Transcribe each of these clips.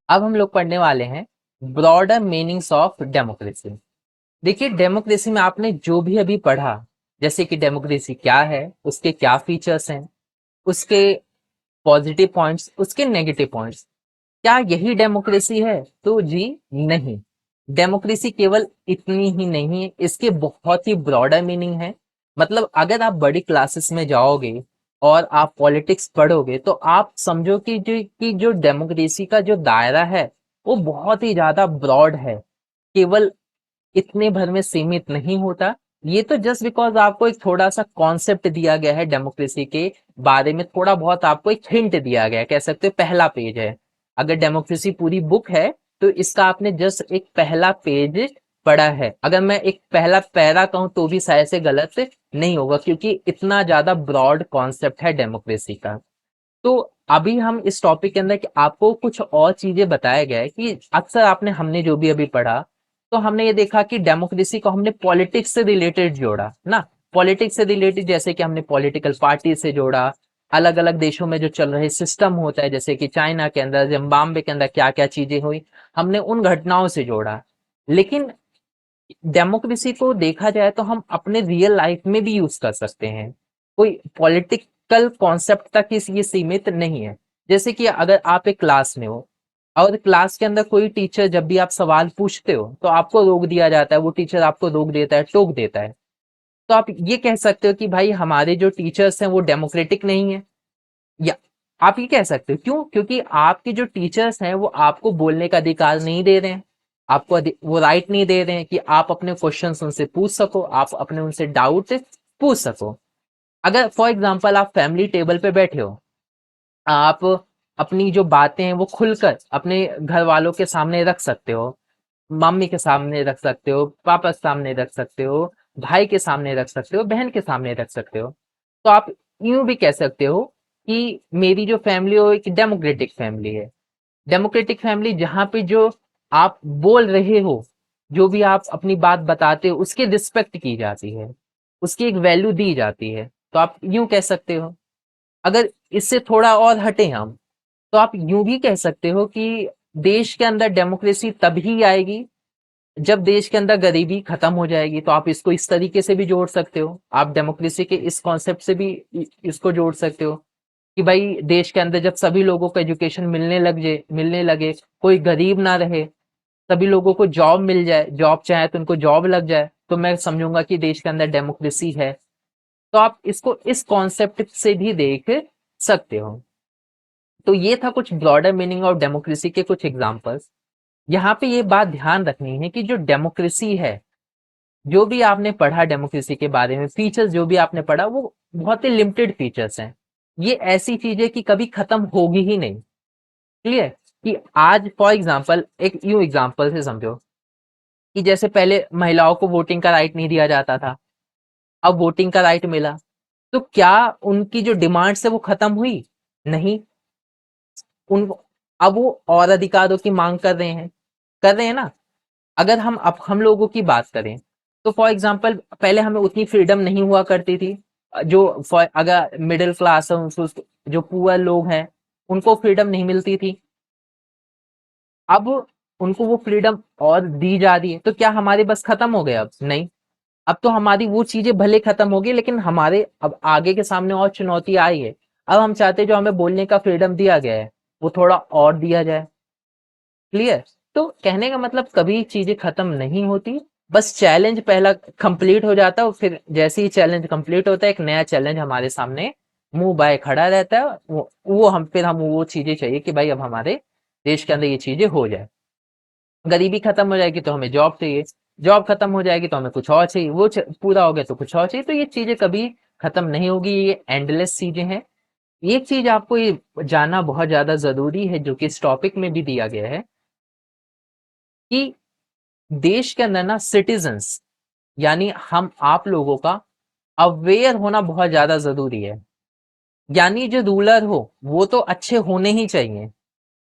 अब हम लोग पढ़ने वाले हैं ब्रॉडर मीनिंग्स ऑफ डेमोक्रेसी। देखिए, डेमोक्रेसी में आपने जो भी अभी पढ़ा, जैसे कि डेमोक्रेसी क्या है, उसके क्या फीचर्स हैं, उसके पॉजिटिव पॉइंट्स, उसके नेगेटिव पॉइंट्स, क्या यही डेमोक्रेसी है? तो जी नहीं। डेमोक्रेसी केवल इतनी ही नहीं है, इसके बहुत ही ब्रॉडर मीनिंग है। मतलब अगर आप बड़ी क्लासेस में जाओगे और आप पॉलिटिक्स पढ़ोगे तो आप समझो कि जो डेमोक्रेसी का जो दायरा है वो बहुत ही ज्यादा ब्रॉड है, केवल इतने भर में सीमित नहीं होता। ये तो जस्ट बिकॉज आपको एक थोड़ा सा कॉन्सेप्ट दिया गया है डेमोक्रेसी के बारे में, थोड़ा बहुत आपको एक हिंट दिया गया है, कह सकते हो पहला पेज है। अगर डेमोक्रेसी पूरी बुक है तो इसका आपने जस्ट एक पहला पेज पढ़ा है। अगर मैं एक पहला पैरा कहूं तो भी शायद से गलत नहीं होगा, क्योंकि इतना ज्यादा ब्रॉड कॉन्सेप्ट है डेमोक्रेसी का। तो अभी हम इस टॉपिक के अंदर कि आपको कुछ और चीजें बताया गया है कि अक्सर आपने हमने जो भी अभी पढ़ा, तो हमने ये देखा कि डेमोक्रेसी को हमने पॉलिटिक्स से रिलेटेड जोड़ा ना। पॉलिटिक्स से रिलेटेड जैसे कि हमने पॉलिटिकल पार्टी से जोड़ा, अलग अलग देशों में जो चल रहे सिस्टम होता है, जैसे कि चाइना के अंदर, जिम्बाब्वे के अंदर क्या क्या चीजें हुई, हमने उन घटनाओं से जोड़ा। लेकिन डेमोक्रेसी को देखा जाए तो हम अपने रियल लाइफ में भी यूज कर सकते हैं, कोई पॉलिटिकल कॉन्सेप्ट तक ये सीमित नहीं है। जैसे कि अगर आप एक क्लास में हो और क्लास के अंदर कोई टीचर, जब भी आप सवाल पूछते हो तो आपको रोक दिया जाता है, वो टीचर आपको रोक देता है, टोक देता है, तो आप ये कह सकते हो कि भाई हमारे जो टीचर्स हैं वो डेमोक्रेटिक नहीं है। या आप ये कह सकते हो क्यों? क्योंकि आपके जो टीचर्स हैं वो आपको बोलने का अधिकार नहीं दे रहे हैं, आपको वो राइट नहीं दे रहे हैं कि आप अपने क्वेश्चंस उनसे पूछ सको, आप अपने उनसे डाउट पूछ सको। अगर फॉर एग्जांपल आप फैमिली टेबल पे बैठे हो, आप अपनी जो बातें हैं वो खुलकर अपने घर वालों के सामने रख सकते हो, मम्मी के सामने रख सकते हो, पापा के सामने रख सकते हो, भाई के सामने रख सकते हो, बहन के सामने रख सकते हो। तो आप यूं भी कह सकते हो कि मेरी जो फैमिली हो एक डेमोक्रेटिक फैमिली है। डेमोक्रेटिक फैमिली जहां पे जो आप बोल रहे हो, जो भी आप अपनी बात बताते हो, उसकी रिस्पेक्ट की जाती है, उसकी एक वैल्यू दी जाती है। तो आप यूं कह सकते हो। अगर इससे थोड़ा और हटे हम, तो आप यूं भी कह सकते हो कि देश के अंदर डेमोक्रेसी तभी आएगी जब देश के अंदर गरीबी खत्म हो जाएगी। तो आप इसको इस तरीके से भी जोड़ सकते हो, आप डेमोक्रेसी के इस कॉन्सेप्ट से भी इसको जोड़ सकते हो कि भाई देश के अंदर जब सभी लोगों को एजुकेशन मिलने लगे, कोई गरीब ना रहे, सभी लोगों को जॉब मिल जाए, जॉब चाहे तो उनको जॉब लग जाए, तो मैं समझूंगा कि देश के अंदर डेमोक्रेसी है। तो आप इसको इस कॉन्सेप्ट से भी देख सकते हो। तो ये था कुछ ब्रॉडर मीनिंग ऑफ डेमोक्रेसी के कुछ एग्जांपल्स। यहाँ पे ये बात ध्यान रखनी है कि जो डेमोक्रेसी है, जो भी आपने पढ़ा डेमोक्रेसी के बारे में, फीचर्स जो भी आपने पढ़ा वो बहुत ही लिमिटेड फीचर्स हैं। ये ऐसी चीज है कि कभी खत्म होगी ही नहीं। क्लियर? कि आज फॉर एग्जांपल एक यूं एग्जांपल से समझो कि जैसे पहले महिलाओं को वोटिंग का राइट नहीं दिया जाता था, अब वोटिंग का राइट मिला, तो क्या उनकी जो डिमांड्स है वो खत्म हुई? नहीं। उन अब वो और अधिकारों की मांग कर रहे हैं ना। अगर हम लोगों की बात करें तो फॉर एग्जांपल पहले हमें उतनी फ्रीडम नहीं हुआ करती थी। जो अगर मिडिल क्लास है जो पुअर लोग हैं उनको फ्रीडम नहीं मिलती थी। अब उनको वो फ्रीडम और दी जा रही है, तो क्या हमारे बस खत्म हो गया? अब नहीं। अब तो हमारी वो चीजें भले खत्म हो गई, लेकिन हमारे अब आगे के सामने और चुनौती आई है। अब हम चाहते हैं जो हमें बोलने का फ्रीडम दिया गया है वो थोड़ा और दिया जाए। क्लियर? तो कहने का मतलब कभी चीजें खत्म नहीं होती, बस चैलेंज पहला कंप्लीट हो जाता है और फिर जैसे ही चैलेंज कंप्लीट होता है एक नया चैलेंज हमारे सामने मुंह बाय खड़ा रहता है। वो हम वो चीजें चाहिए कि भाई अब हमारे देश के अंदर ये चीजें हो जाए। गरीबी खत्म हो जाएगी तो हमें जॉब चाहिए, जॉब खत्म हो जाएगी तो हमें कुछ और चाहिए, पूरा हो गया तो कुछ और चाहिए। तो ये चीजें कभी खत्म नहीं होगी, ये एंडलेस चीजें हैं। एक चीज आपको ये जानना बहुत ज्यादा जरूरी है जो कि इस टॉपिक में भी दिया गया है कि देश के अंदर ना सिटीजन्स, यानी हम आप लोगों का अवेयर होना बहुत ज्यादा जरूरी है। यानी जो रूलर हो वो तो अच्छे होने ही चाहिए,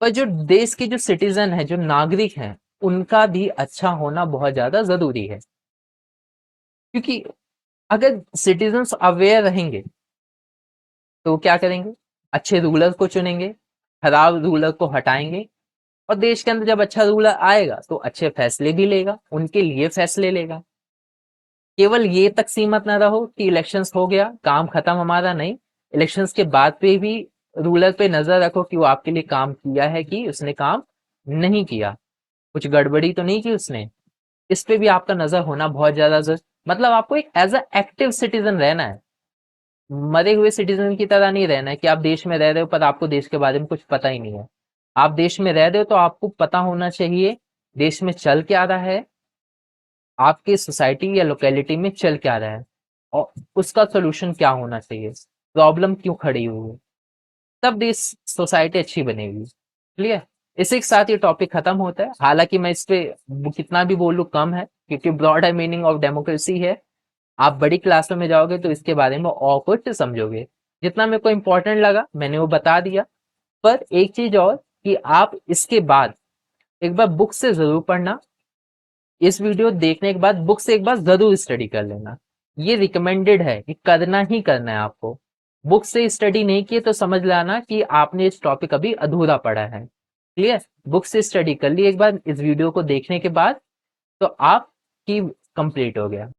पर जो देश के जो सिटीजन है, जो नागरिक हैं, उनका भी अच्छा होना बहुत ज्यादा जरूरी है। क्योंकि अगर सिटीजन्स अवेयर रहेंगे तो क्या करेंगे? अच्छे रूलर को चुनेंगे, खराब रूलर को हटाएंगे, और देश के अंदर जब अच्छा रूलर आएगा तो अच्छे फैसले भी लेगा, उनके लिए फैसले लेगा। केवल ये तक सीमित ना रहो कि इलेक्शंस हो गया काम खत्म हमारा, नहीं, इलेक्शंस के बाद पे भी रूलर पे नजर रखो कि वो आपके लिए काम किया है कि उसने काम नहीं किया, कुछ गड़बड़ी तो नहीं की उसने। इस पे भी आपका नजर होना बहुत ज्यादा मतलब आपको एक एज अ एक्टिव सिटीजन रहना है, मरे हुए सिटीजन की तरह नहीं रहना है कि आप देश में रह रहे हो पर आपको देश के बारे में कुछ पता ही नहीं है। आप देश में रह रहे हो तो आपको पता होना चाहिए देश में चल क्या रहा है, आपके सोसाइटी या लोकेलिटी में चल क्या रहा है, और उसका सोल्यूशन क्या होना चाहिए, प्रॉब्लम क्यों खड़ी हुई है, तब देश सोसाइटी अच्छी बनेगी। क्लियर। इसी के साथ ये टॉपिक खत्म होता है। हालांकि मैं इस पे कितना भी बोलूं कम है, क्योंकि ब्रॉडर मीनिंग ऑफ डेमोक्रेसी है। आप बड़ी क्लासों में जाओगे तो इसके बारे में और कुछ समझोगे। जितना मेरे को इंपॉर्टेंट लगा मैंने वो बता दिया। पर एक चीज और कि आप इसके बाद एक बार बुक से जरूर पढ़ना, इस वीडियो देखने के बाद बुक से एक बार जरूर स्टडी कर लेना। ये रिकमेंडेड है कि करना ही करना है आपको। बुक से स्टडी नहीं किए तो समझ लाना कि आपने इस टॉपिक अभी अधूरा पढ़ा है। क्लियर। बुक से स्टडी कर ली एक बार इस वीडियो को देखने के बाद तो आप की कंप्लीट हो गया।